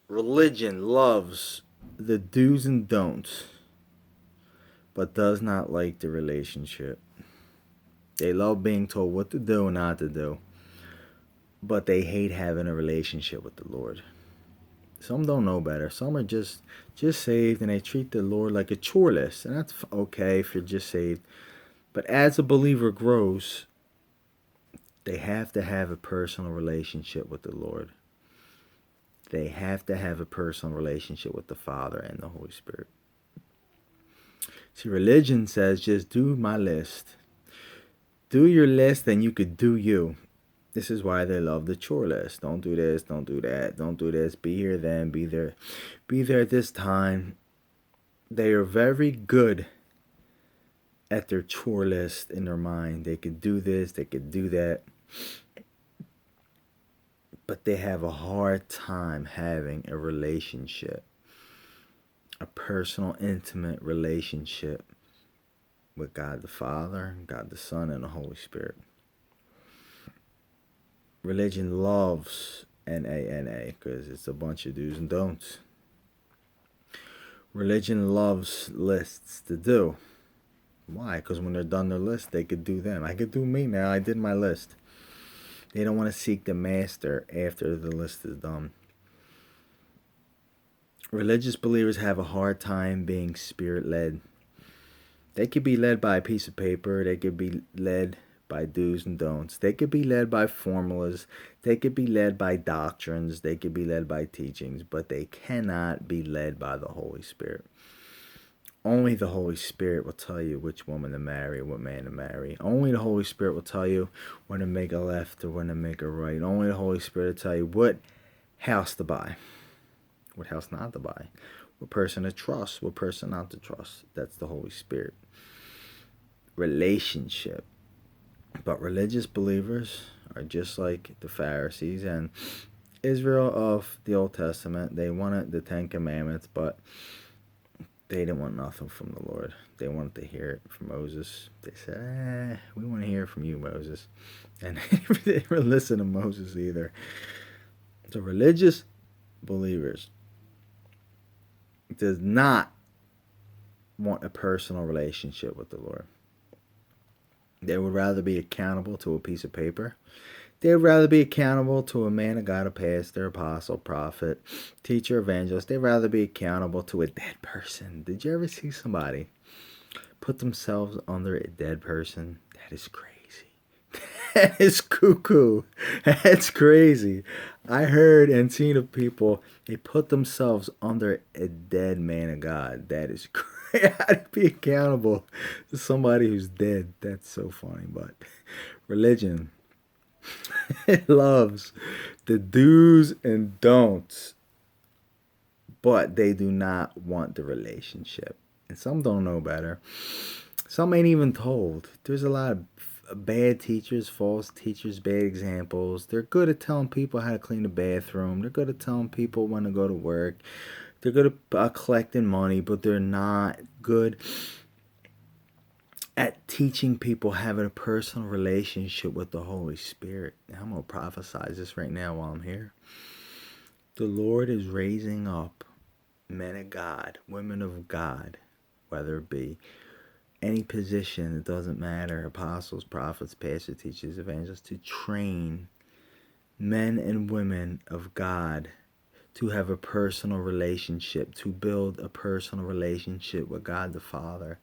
Religion loves the do's and don'ts, but does not like the relationship. They love being told what to do and not to do, but they hate having a relationship with the Lord. Some don't know better. Some are just saved and they treat the Lord like a chore list, and that's okay if you're just saved. But as a believer grows, they have to have a personal relationship with the Lord. They have to have a personal relationship with the Father and the Holy Spirit. See, religion says just do my list. Do your list, and you could do you. This is why they love the chore list. Don't do this, don't do that, don't do this. Be here then, be there at this time. They are very good at their chore list in their mind. They could do this, they could do that. But they have a hard time having a relationship, a personal, intimate relationship with God the Father, God the Son, and the Holy Spirit. Religion loves NANA because it's a bunch of do's and don'ts. Religion loves lists to do. Why? Because when they're done their list, they could do them. I could do me now. I did my list. They don't want to seek the master after the list is done. Religious believers have a hard time being spirit led. They could be led by a piece of paper. They could be led by do's and don'ts. They could be led by formulas. They could be led by doctrines. They could be led by teachings. But they cannot be led by the Holy Spirit. Only the Holy Spirit will tell you which woman to marry, what man to marry. Only the Holy Spirit will tell you when to make a left or when to make a right. Only the Holy Spirit will tell you what house to buy, what house not to buy, what person to trust, what person not to trust. That's the Holy Spirit. Relationship. But religious believers are just like the Pharisees and Israel of the Old Testament. They wanted the Ten Commandments, but they didn't want nothing from the Lord. They wanted to hear it from Moses. They said, we want to hear from you, Moses. And they didn't listen to Moses either. So religious believers does not want a personal relationship with the Lord. They would rather be accountable to a piece of paper. They would rather be accountable to a man of God, a pastor, apostle, prophet, teacher, evangelist. They'd rather be accountable to a dead person. Did you ever see somebody put themselves under a dead person? That is crazy. That is cuckoo. That's crazy. I heard and seen of people, they put themselves under a dead man of God. That is crazy. How to be accountable to somebody who's dead. That's so funny. But religion, it loves the do's and don'ts, but they do not want the relationship. And some don't know better. Some ain't even told. There's a lot of bad teachers, false teachers, bad examples. They're good at telling people how to clean the bathroom. They're good at telling people when to go to work. They're good at collecting money, but they're not good at teaching people having a personal relationship with the Holy Spirit. Now, I'm going to prophesize this right now while I'm here. The Lord is raising up men of God, women of God, whether it be any position, it doesn't matter, apostles, prophets, pastors, teachers, evangelists, to train men and women of God to have a personal relationship, to build a personal relationship with God the Father,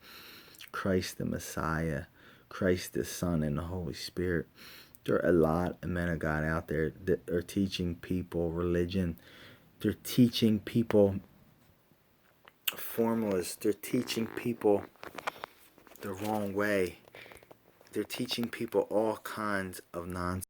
Christ the Messiah, Christ the Son, and the Holy Spirit. There are a lot of men of God out there that are teaching people religion. They're teaching people formulas. They're teaching people the wrong way. They're teaching people all kinds of nonsense.